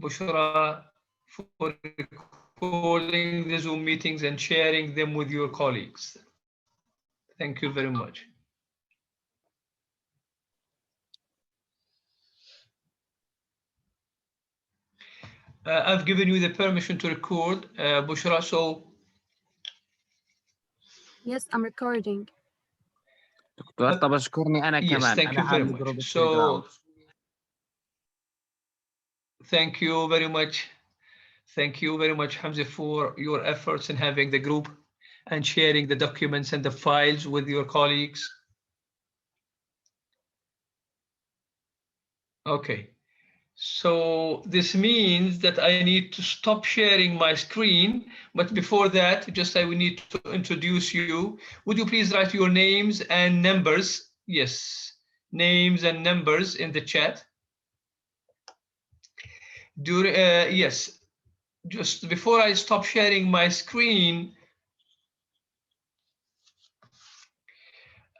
Bushra, for recording the Zoom meetings and sharing them with your colleagues. Thank you very much. I've given you the permission to record, Bushra, so. Yes, I'm recording. دكتور طب اشكرني انا Yes, كمان thank انا you very عامل much. جروب So, تليجرام. thank you very much. Thank you very much, Hamza, for your efforts in having the group and sharing the documents and the files with your colleagues. Okay, so this means that I need to stop sharing my screen, but before that, just I will need to introduce you. Would you please write your names and numbers? Yes, names and numbers in the chat. Yes, just before I stop sharing my screen,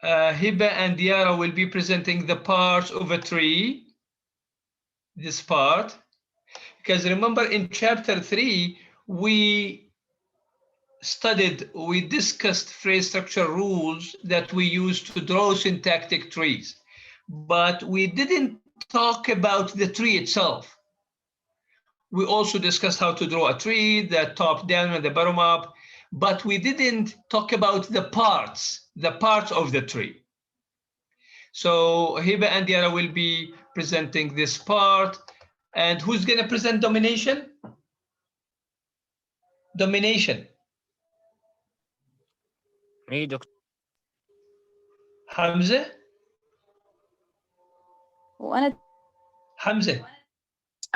Hiba and Diara will be presenting the parts of a tree, this part, because remember in chapter 3, we discussed phrase structure rules that we use to draw syntactic trees, but we didn't talk about the tree itself. We also discussed how to draw a tree, the top down and the bottom up, but we didn't talk about the parts of the tree. So Hiba and Diara will be presenting this part. And who's going to present domination? Domination. Me, Dr. Hamza? وأنا Hamza.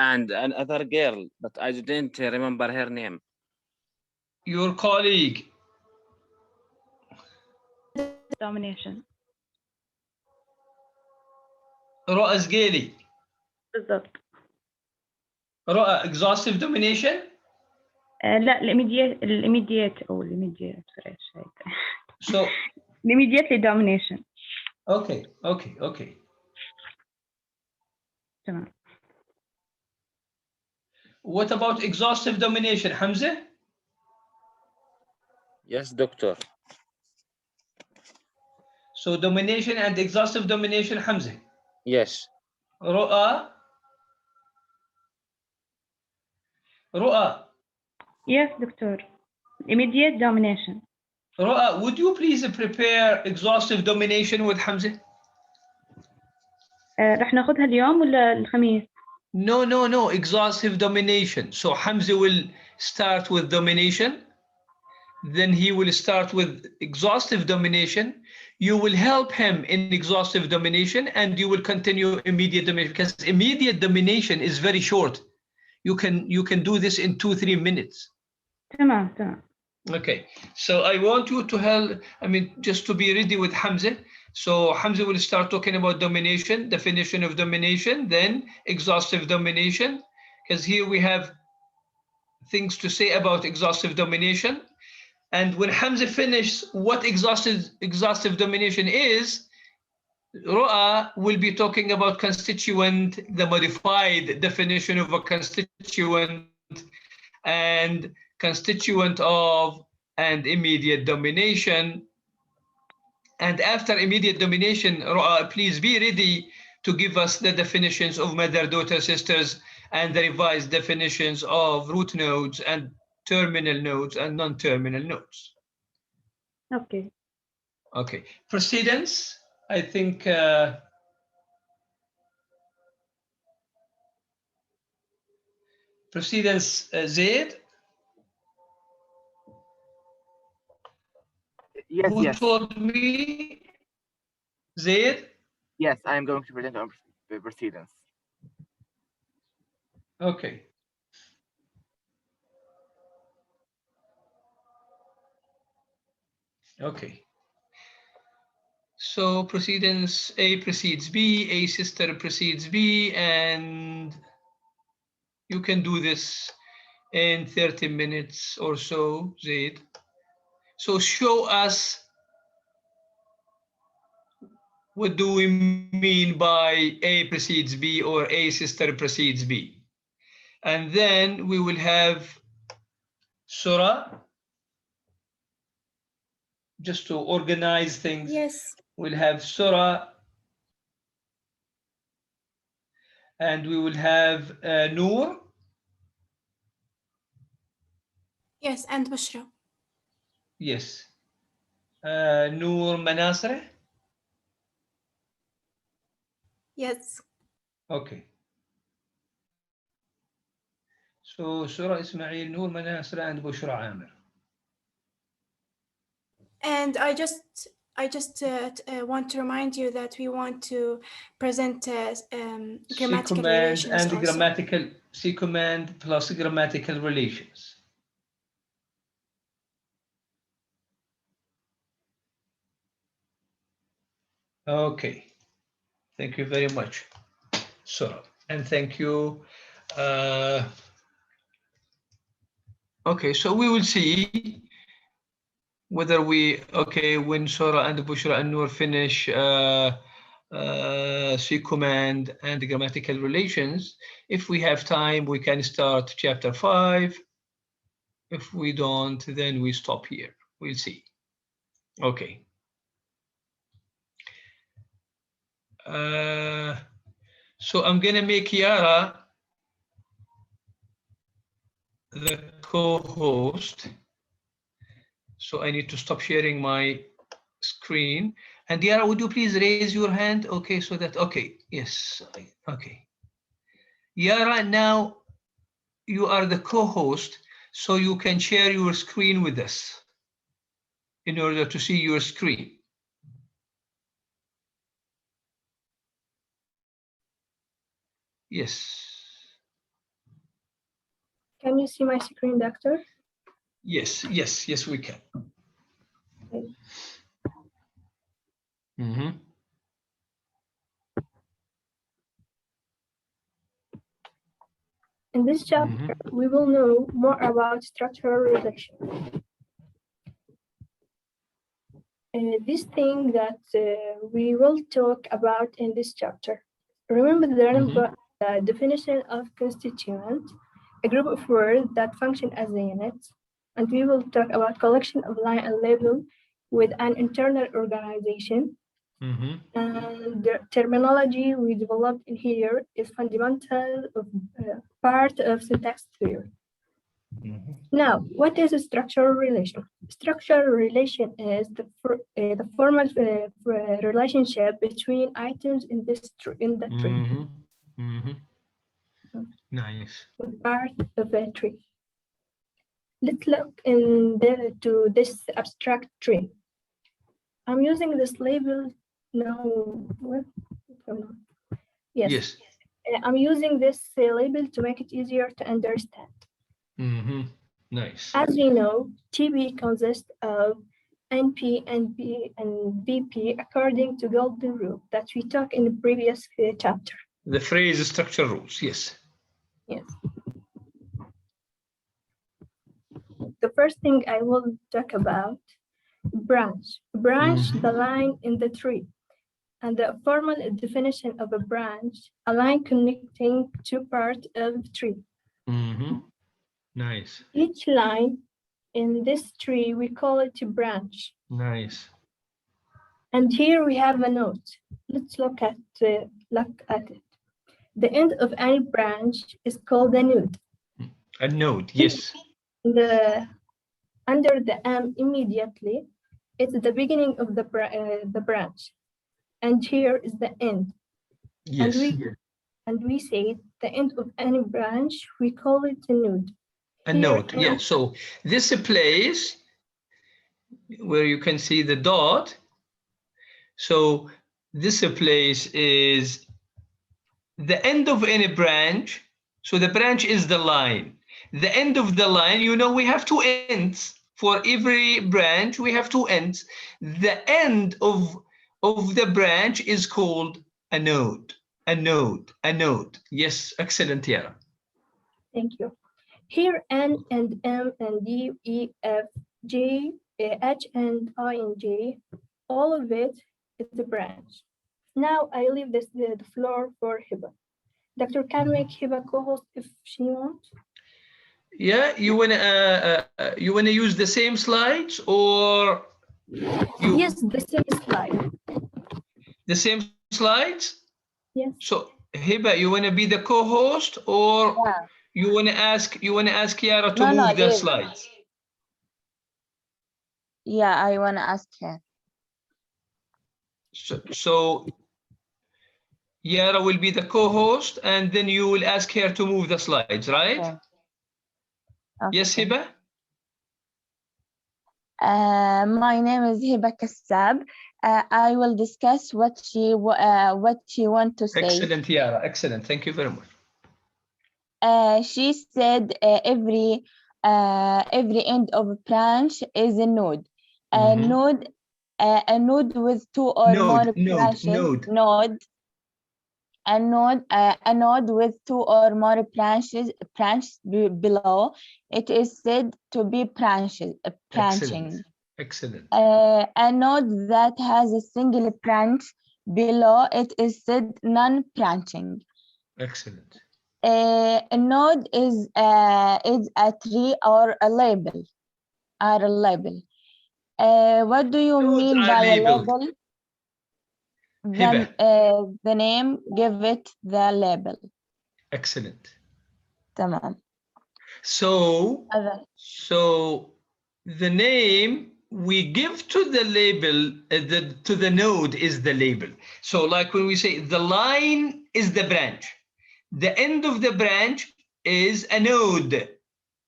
And another girl, but I didn't remember her name. Your colleague. domination. رؤى زقيلي. بالضبط. رؤى exhaustive domination. لا الإيميديات أو الإيميديات فريش هيك. So. immediately domination. Okay. تمام. What about exhaustive domination, Hamza? Yes, doctor. So domination and exhaustive domination, Hamza. Yes. رؤى. Yes, doctor. Immediate domination. رؤى, would you please prepare exhaustive domination with Hamza? رح ناخذها اليوم ولا الخميس؟ No, exhaustive domination. So Hamza will start with domination, then he will start with exhaustive domination. You will help him in exhaustive domination and you will continue immediate domination, because immediate domination is very short. You can do this in 2-3 minutes. تمام. Okay, so I want you to help, just to be ready with Hamza. So Hamza will start talking about domination, definition of domination, then exhaustive domination, because here we have things to say about exhaustive domination. And when Hamza finishes what exhaustive domination is, Ru'a will be talking about constituent, the modified definition of a constituent, and constituent of and immediate domination. And after immediate domination, Ru'a, please be ready to give us the definitions of mother, daughter, sisters, and the revised definitions of root nodes and terminal nodes and non-terminal nodes. Okay. Precedence, I think precedence, Zaid. Yes, Who yes. told me? Zaid? Yes, I am going to present on the precedence. Okay. So precedence, A precedes B, A sister precedes B, and you can do this in 30 minutes or so, Zaid. So show us, what do we mean by A precedes B or A sister precedes B? And then we will have Surah. Just to organize things. Yes. We'll have Surah. And we will have Noor. Yes, and Bushra. Yes. Noor Manasre. Yes. Okay. So Surah Ismail, Noor Manasre, and Bushra Amir. And I just want to remind you that we want to present grammatical C-command relations and also. grammatical, C-command plus grammatical relations. Okay. Thank you very much, Surah. And thank you. Okay, so we will see whether we, okay, when Surah and Bushra and Noor finish C-command and grammatical relations. If we have time, we can start chapter 5. If we don't, then we stop here. We'll see. Okay. So I'm gonna make Yara the co-host. So I need to stop sharing my screen. And Yara, would you please raise your hand? Okay, so that, okay, yes, okay. Yara, now you are the co-host, so you can share your screen with us in order to see your screen. Yes. Can you see my screen, Doctor? Yes, yes, yes, we can. Okay. Mm-hmm. In this chapter, we will know more about structural relation. This thing that we will talk about in this chapter. Remember the definition of constituent, a group of words that function as a unit, and we will talk about collection of line and label with an internal organization. And the terminology we developed in here is fundamental of part of syntax theory. Now, what is a structural relation? Structural relation is the formal relationship between items in the tree. Nice. Part of a tree. Let's look to this abstract tree. I'm using this label now. Yes. Yes. I'm using this label to make it easier to understand. Nice. As we know, TB consists of NP, NP, and BP according to golden rule that we talked in the previous chapter. The phrase structure rules, yes. Yes. The first thing I will talk about, branch. Branch, the line in the tree. And the formal definition of a branch, a line connecting two parts of the tree. Nice. Each line in this tree, we call it a branch. Nice. And here we have a node. Let's look at it. The end of any branch is called a node. A node, yes. Under the M immediately, it's the beginning of the branch. And here is the end. Yes. And we say the end of any branch, we call it a node. A node, yeah. So this place where you can see the dot. So this place is the end of any branch. So the branch is the line. The end of the line, you know, we have two ends. For every branch, we have two ends. The end of the branch is called a node. A node, a node. Yes, excellent, Tiara. Thank you. Here, N and M and D, E, F, G, H and I and J, all of it is a branch. Now I leave the floor for Hiba. Doctor, can make Hiba co-host if she wants? Yeah, you wanna use the same slides or Yes, the same slide. the same slides? Yes. So Hiba, you wanna be the co-host or Yeah. you wanna ask Yara to No, move the leave. slides? Yeah, I want to ask her. So Yara will be the co-host and then you will ask her to move the slides, right? Okay. Yes, Okay. Hiba? My name is Hiba Kassab. I will discuss what she want to say. Excellent, Yara. Excellent. Thank you very much. She said every end of a branch is a node. A node with two or more branches. A node with two or more branches below it is said to be branching. Excellent. A node that has a single branch below it is said non-branching. Excellent. A node is a tree or a label. What do you Nodes mean are by labeled. a label? Then the name, give it the label. Excellent. تمام. So the name we give to the label, to the node is the label. So like when we say the line is the branch, the end of the branch is a node,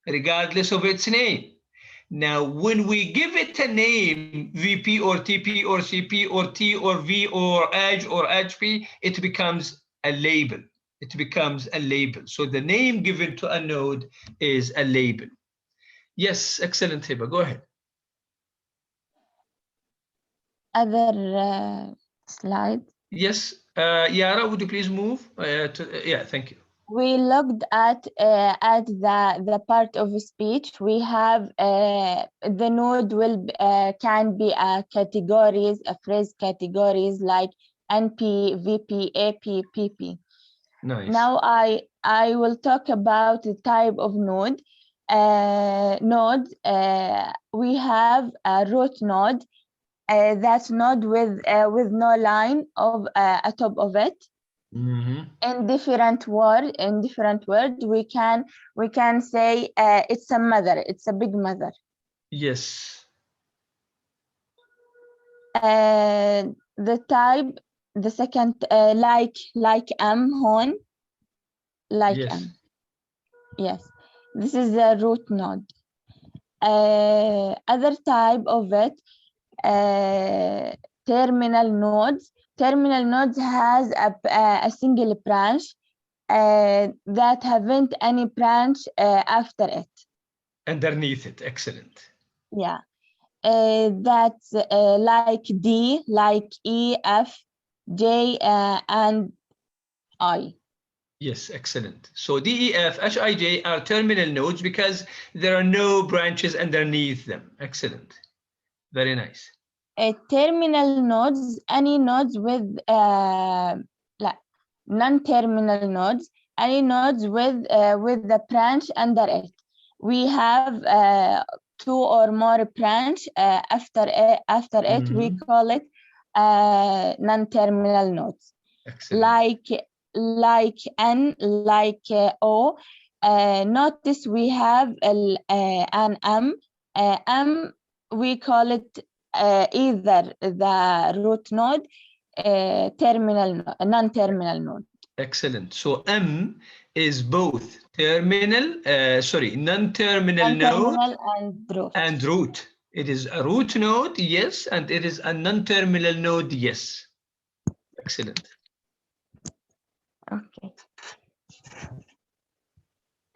regardless of its name. Now, when we give it a name, VP or TP or CP or T or V or Edge or HP, it becomes a label. It becomes a label. So the name given to a node is a label. Yes, excellent, Hiba. Go ahead. Other slide. Yes, Yara, would you please move? Yeah, thank you. We looked at the part of speech. We have the node will can be categories, a phrase categories like NP, VP, AP, PP. Nice. Now I will talk about the type of node. Nodes. We have a root node. That's node with no line of atop of it. In different words, we can say it's a mother. It's a big mother. Yes. The type, the second, like hon, like yes. Yes, this is the root node. Other type of it, terminal nodes. Terminal nodes has a single branch that haven't any branch after it. Underneath it, excellent. Yeah, that's like D, like E, F, J, and I. Yes, excellent. So D, E, F, H, I, J are terminal nodes because there are no branches underneath them. Excellent. Very nice. Terminal nodes, any nodes with non-terminal nodes, any nodes with the branch under it. We have two or more branch after it. We call it non-terminal nodes. Excellent. Like N, like O. Notice we have an M. M, we call it either the root node, non-terminal node. Excellent. So M is both non-terminal node and root. It is a root node, yes, and it is a non-terminal node, yes. Excellent. Okay.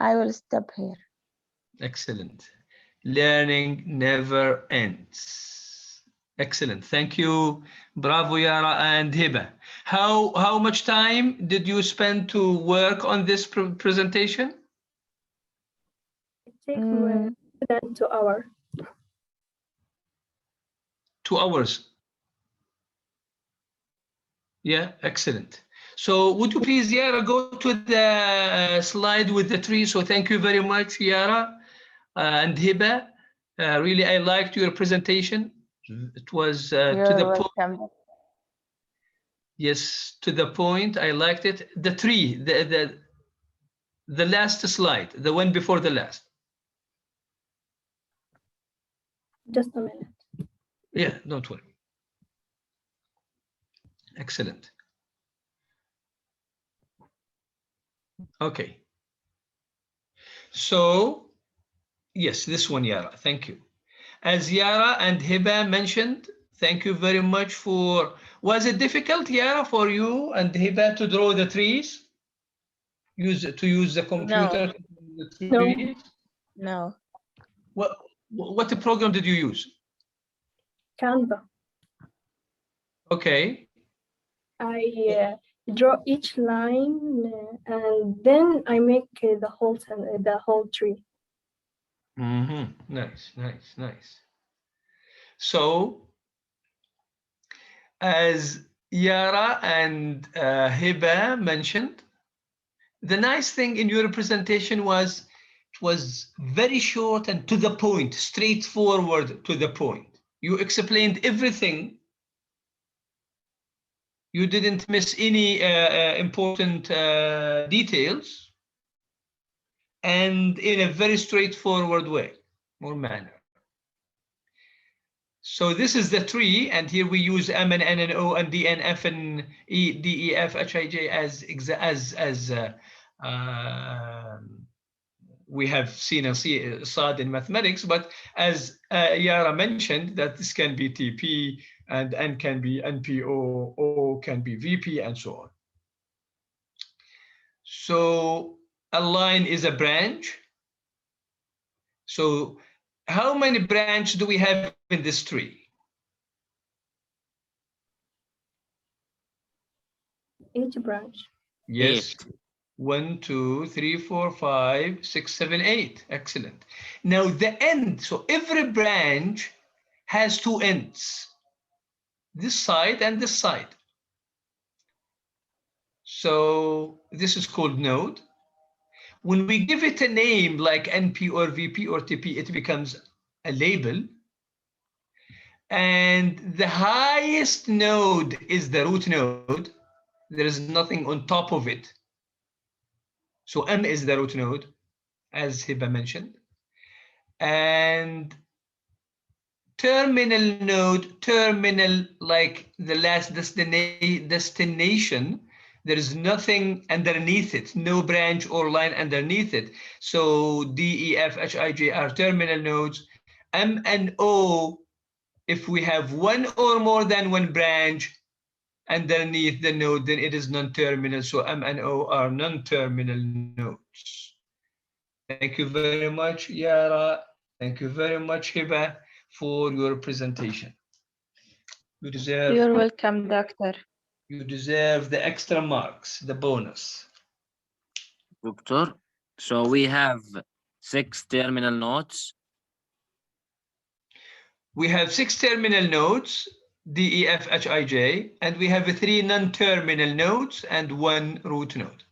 I will stop here. Excellent. Learning never ends. Excellent. Thank you. Bravo, Yara and Hiba. How much time did you spend to work on this presentation? It takes more than 2 hours. 2 hours. Yeah, excellent. So would you please, Yara, go to the slide with the tree? So thank you very much, Yara and Hiba. Really, I liked your presentation. It was to You're the point. welcome. Yes, to the point. I liked it. The tree, the last slide, the one before the last. Just a minute. Yeah, don't worry. Excellent. Okay. So, yes, this one, Yara. Thank you. As Yara and Hiba mentioned, thank you very much for. Was it difficult, Yara, for you and Hiba to draw the trees? Use the computer to draw the No. trees? No. What program did you use? Canva. Okay. I draw each line and then I make the whole tree. Nice, nice, nice. So, as Yara and Hiba mentioned, the nice thing in your presentation was it was very short and to the point, straightforward to the point. You explained everything. You didn't miss any important details, and in a very straightforward way or manner. So this is the tree, and here we use M and N and O and D and F and E, D, E, F, H, I, J as we have seen and SAD in mathematics, but as Yara mentioned, that this can be TP and N can be NPO, O can be VP, and so on. So a line is a branch. So how many branches do we have in this tree? 8 branch. Yes. 1, 2, 3, 4, 5, 6, 7, 8. Excellent. Now the end. So every branch has 2 ends. This side and this side. So this is called node. When we give it a name like NP or VP or TP, it becomes a label. And the highest node is the root node. There is nothing on top of it. So M is the root node, as Hiba mentioned. And terminal node, terminal like the last destination, there is nothing underneath it, no branch or line underneath it. So D, E, F, H, I, J are terminal nodes. M and O, if we have one or more than one branch underneath the node, then it is non-terminal. So M and O are non-terminal nodes. Thank you very much, Yara. Thank you very much, Hiba, for your presentation. You deserve. You're welcome, doctor. You deserve the extra marks, the bonus. Doctor, so we have 6 terminal nodes. We have 6 terminal nodes, D, E, F, H, I, J, and we have 3 non-terminal nodes and 1 root node.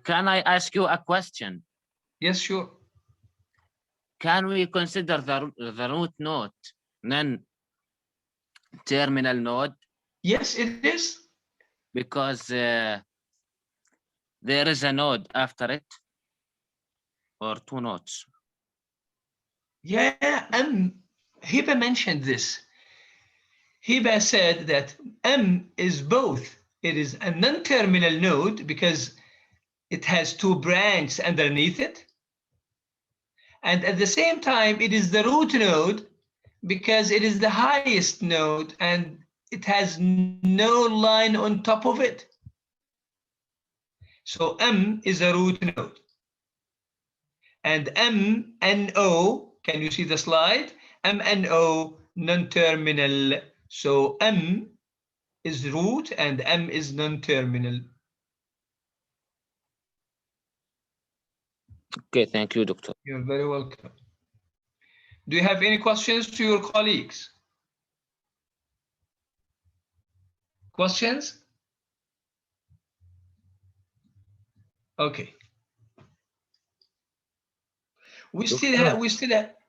Can I ask you a question? Yes, sure. Can we consider the root node non-terminal node? Yes, it is. Because there is a node after it, or 2 nodes. Yeah, Hiba mentioned this. Hiba said that M is both. It is a non-terminal node because it has 2 branches underneath it. And at the same time, it is the root node because it is the highest node and it has no line on top of it. So M is a root node. And M and O, can you see the slide? M and O, non-terminal. So M is root and M is non-terminal. Okay, thank you, doctor. You're very welcome. Do you have any questions to your colleagues? Questions? Okay. We still have,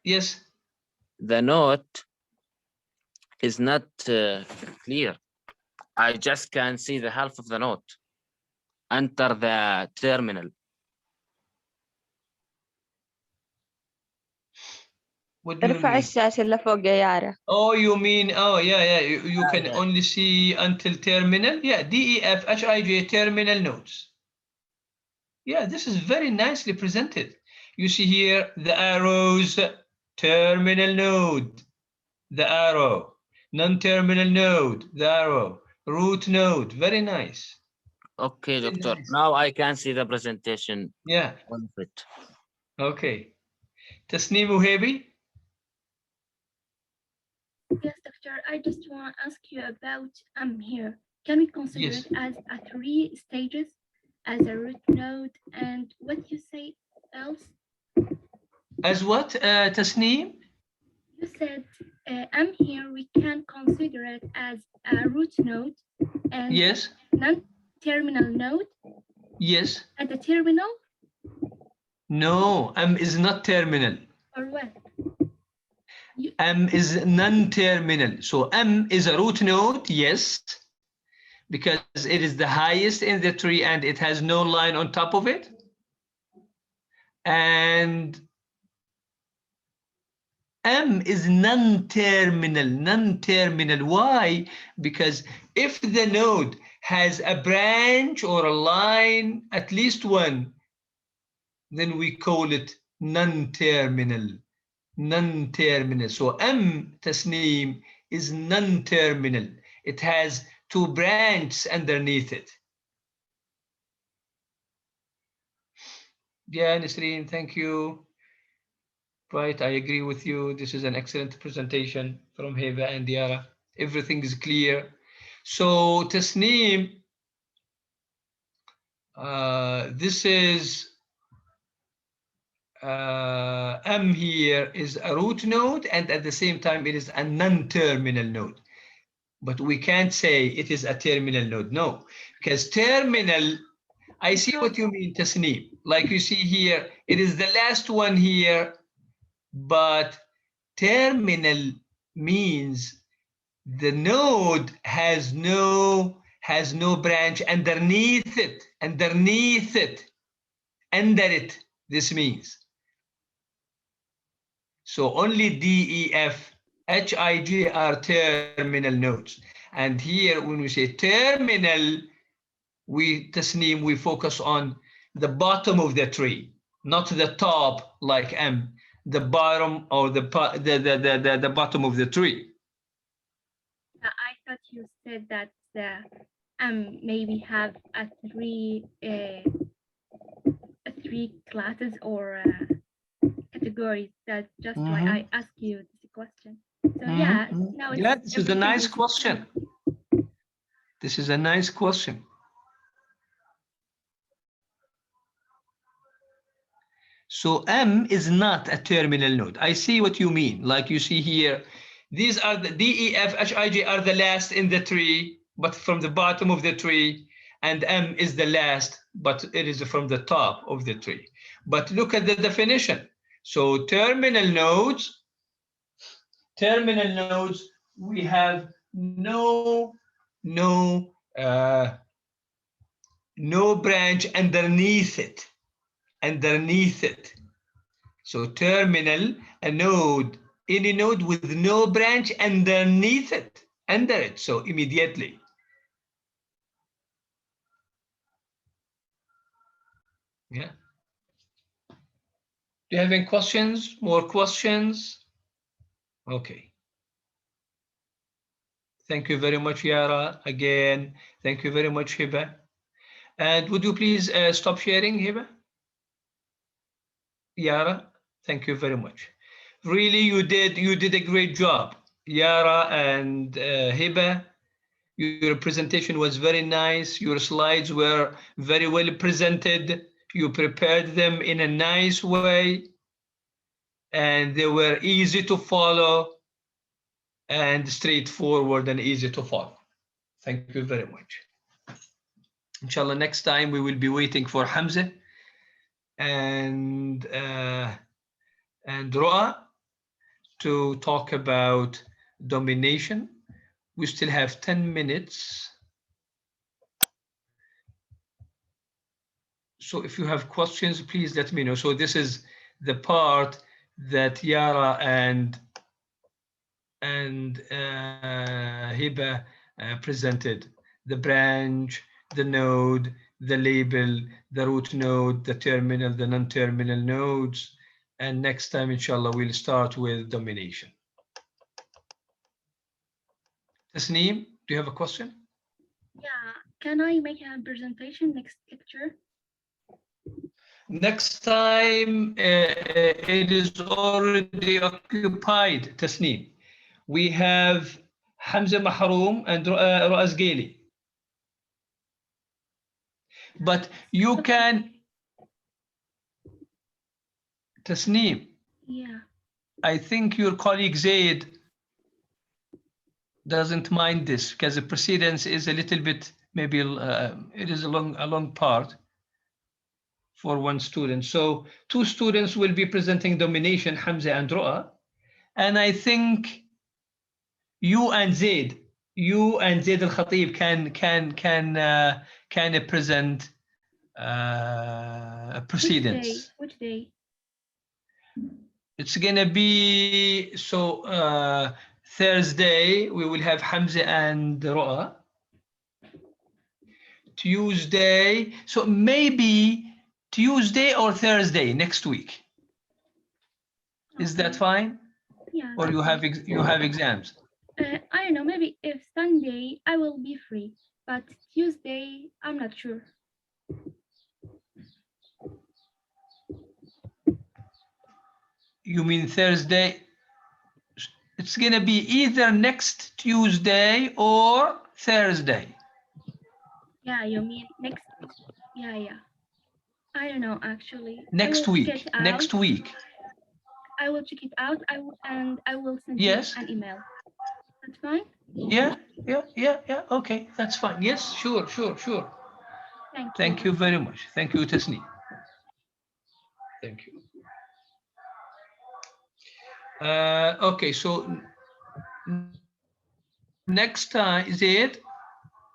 yes. The note is not clear. I just can see the half of the note. Enter the terminal. What do you ارفع mean? الشاشة اللي فوق يا يارا. Oh, you mean, oh, yeah. You can only see until terminal. Yeah, D, E, F, H, I, J, terminal nodes. Yeah, this is very nicely presented. You see here the arrows, terminal node, the arrow, non-terminal node, the arrow, root node. Very nice. Okay, Very doctor. nice. Now I can see the presentation Yeah, of it. okay. Tasneem Uhebi? Yes, doctor. I just want to ask you about here. Can we consider Yes. it as a 3 stages, as a root node, and what you say else? As what, Tasneem? You said here we can consider it as a root node and Yes, non-terminal node yes. at the terminal, No, M is not terminal. or what? M is non-terminal. So M is a root node, yes, because it is the highest in the tree and it has no line on top of it. And M is non-terminal. Why? Because if the node has a branch or a line, at least one, then we call it non-terminal. So M, Tasneem, is non-terminal. It has 2 branches underneath it. Yeah, Nisreen, thank you. Right, I agree with you. This is an excellent presentation from Heba and Diara. Everything is clear. So Tasneem, this is M here is a root node, and at the same time it is a non-terminal node. But we can't say it is a terminal node, no, because terminal, I see what you mean, Tasneem. Like you see here, it is the last one here, but terminal means the node has no branch underneath it, under it, this means. So only D, E, F, H, I, J are terminal nodes. And here, when we say terminal, Tasneem, we focus on the bottom of the tree, not the top like M, the bottom or the bottom of the tree. I thought you said that maybe have a three classes or categories. That's just why I asked you this question. So yeah, now it's, yeah, this is a nice everything is question. This is a nice question. So M is not a terminal node. I see what you mean. Like you see here, these are the D, E, F, H, I, J are the last in the tree, but from the bottom of the tree, and M is the last, but it is from the top of the tree. But look at the definition. So terminal nodes, we have no branch underneath it. So terminal, a node, any node with no branch underneath it, under it, so immediately. Yeah. Do you have any questions? More questions? Okay. Thank you very much, Yara. Again, thank you very much, Hiba. And would you please stop sharing, Hiba? Yara, thank you very much. Really, you did a great job, Yara and Hiba. Your presentation was very nice. Your slides were very well presented. You prepared them in a nice way, and they were easy to follow and straightforward and easy to follow. Thank you very much. Inshallah, next time we will be waiting for Hamza and Roa to talk about domination. We still have 10 minutes. So if you have questions, please let me know. So this is the part that Yara and Hiba presented: the branch, the node, the label, the root node, the terminal, the non-terminal nodes. And next time, inshallah, we'll start with domination. Tasneem, do you have a question? Yeah, can I make a presentation next lecture? Next time, it is already occupied, Tasneem. We have Hamza Mahroom and Ru'az Ghali. But you can, Tasneem, Yeah. I think your colleague Zaid doesn't mind this because the precedence is a little bit, maybe it is a long part for one student. So 2 students will be presenting domination, Hamza and Ru'a. And I think you and Zaid al-Khatib can present precedence. Which day? It's gonna be Thursday. We will have Hamza and Ru'a. Tuesday, so maybe Tuesday or Thursday next week. Is that Okay. fine? Yeah. Or you have exams? I don't know. Maybe if Sunday I will be free, but Tuesday I'm not sure. You mean Thursday? It's gonna be either next Tuesday or Thursday. Yeah, you mean next? Yeah. I don't know actually. Next week. Next week. I will check it out. I will send Yes. you an email. That's fine. Yeah. Okay, that's fine. Yes, sure. Thank you very much. Thank you, Tasneem. Thank you. Okay, so next time, Zaid?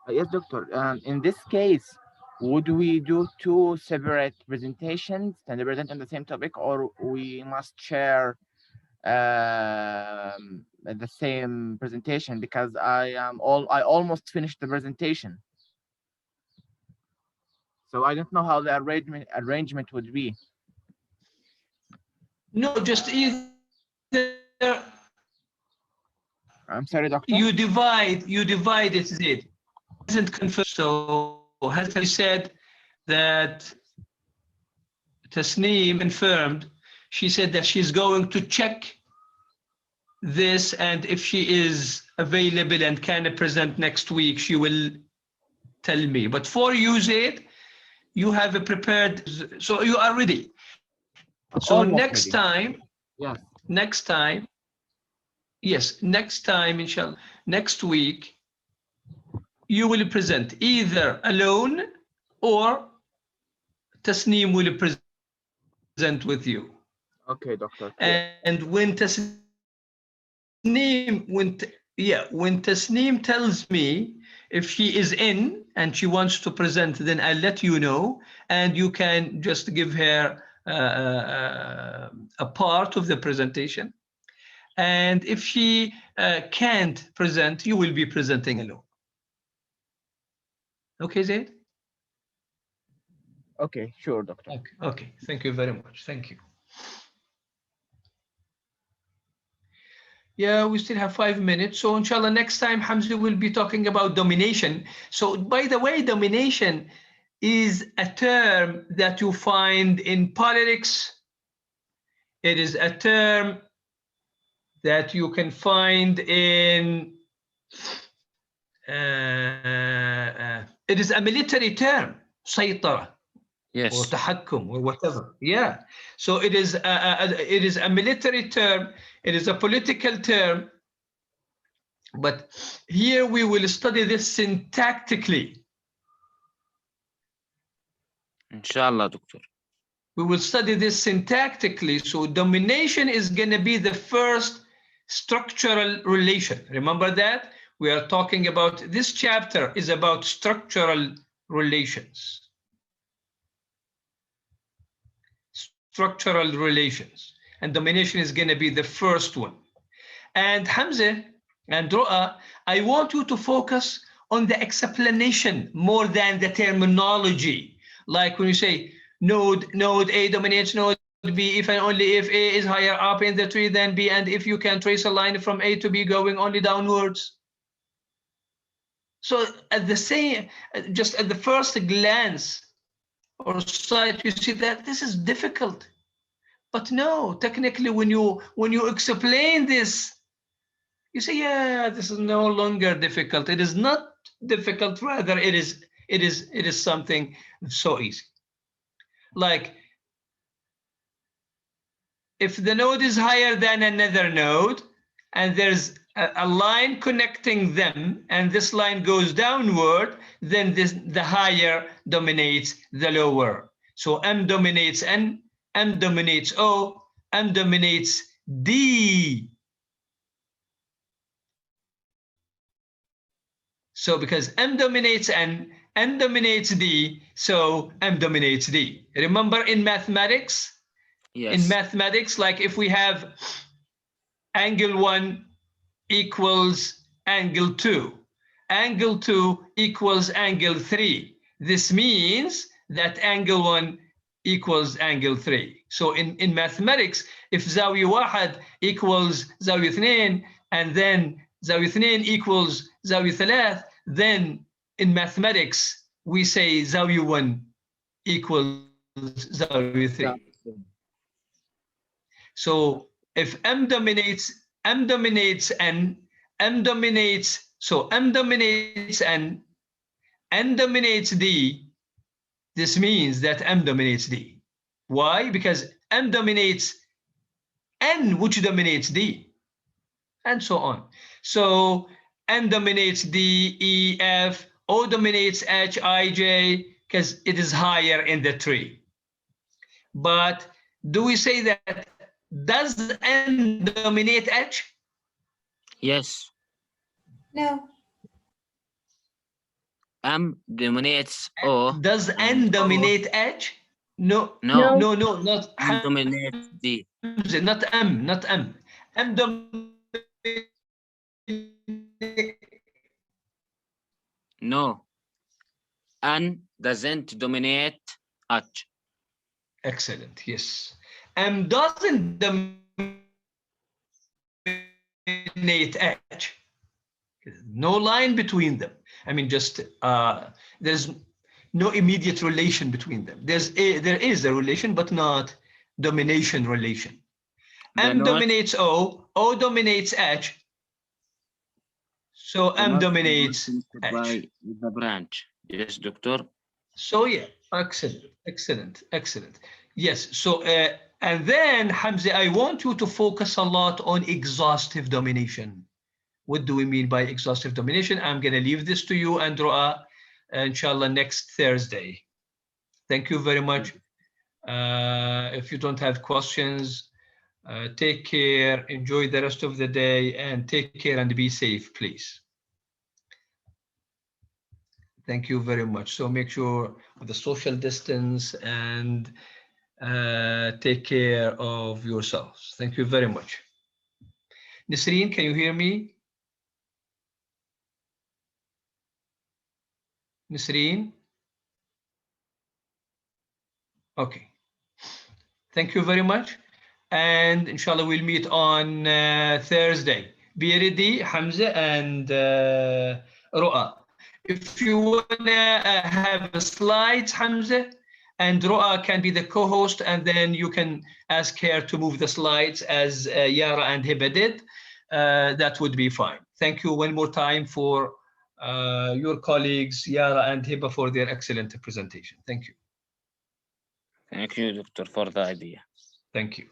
Yes, doctor. In this case, would we do 2 separate presentations and present on the same topic, or we must share the same presentation? Because I almost finished the presentation, so I don't know how the arrangement would be. No, just either I'm sorry, doctor. you divide it, Zaid. Isn't confirmed. So has he said that Tasneem confirmed? She said that she's going to check this, and if she is available and can present next week, she will tell me. But for you, Zaid, you have a prepared, so you are ready. So Almost next ready. time, Yes. next time, inshallah, next week, you will present either alone or Tasneem will present with you. Okay, doctor. And when Tasneem tells me if she is in and she wants to present, then I'll let you know, and you can just give her a part of the presentation. And if she can't present, you will be presenting alone. Okay, Zaid? Okay, sure, doctor. Okay. Thank you very much. Thank you. Yeah, we still have 5 minutes. So inshallah, next time Hamza will be talking about domination. So by the way, domination is a term that you find in politics. It is a term that you can find in, it is a military term, سيطرة. Yes. Or tahakkum or whatever. Yeah. So it is a military term. It is a political term. But here we will study this syntactically. Inshallah, Doctor. We will study this syntactically. So domination is going to be the first structural relation. Remember that? We are talking about, this chapter is about structural relations. Structural relations. And domination is going to be the first one. And Hamza and Ru'a, I want you to focus on the explanation more than the terminology. Like when you say node A dominates node B if and only if A is higher up in the tree than B, and if you can trace a line from A to B going only downwards. So at the same, just at the first glance or sight, you see that this is difficult. But no, technically, when you explain this, you say, yeah, this is no longer difficult. It is not difficult, rather it is something so easy. Like if the node is higher than another node and there's a line connecting them and this line goes downward, then the higher dominates the lower. So M dominates N, M dominates O, M dominates D. So because M dominates N, N dominates D, so M dominates D. Remember in mathematics? Yes. In mathematics, like if we have angle 1 equals angle 2, angle 2 equals angle 3. This means that angle 1 equals angle 3. So in mathematics, if زاوية واحد equals زاوية اثنين, and then زاوية اثنين equals زاوية ثلاث, then in mathematics, we say زاوية 1 equals زاوية 3. So if M dominates N, M dominates, so M dominates N dominates D, this means that M dominates D. Why? Because M dominates N, which dominates D, and so on. So N dominates D, E, F, O dominates H, I, J, because it is higher in the tree. But do we say that, does N dominate H? Yes. No. M dominates O. Does and N O dominate H? No, No. no, not M dominates D. not M, not M. M dominates. No. N doesn't dominate H. Excellent, yes. M doesn't dominate H. No line between them. I mean, just there's no immediate relation between them. There is a relation, but not domination relation. M dominates O, O dominates H. So M dominates H. By the branch. Yes, Doctor. So yeah, excellent. Yes, so and then Hamza, I want you to focus a lot on exhaustive domination. What do we mean by exhaustive domination? I'm going to leave this to you and Ru'a, inshallah, next Thursday. Thank you very much. If you don't have questions, take care, enjoy the rest of the day, and take care and be safe, please. Thank you very much. So make sure of the social distance and take care of yourselves. Thank you very much. Nisreen, can you hear me? Nisreen? Okay. Thank you very much. And inshallah, we'll meet on Thursday. Be ready, Hamza and Ru'a. If you want to have slides, Hamza, and Ru'a can be the co-host, and then you can ask her to move the slides as Yara and Hiba did. That would be fine. Thank you one more time for your colleagues, Yara and Hiba, for their excellent presentation. Thank you. Thank you, Doctor, for the idea. Thank you.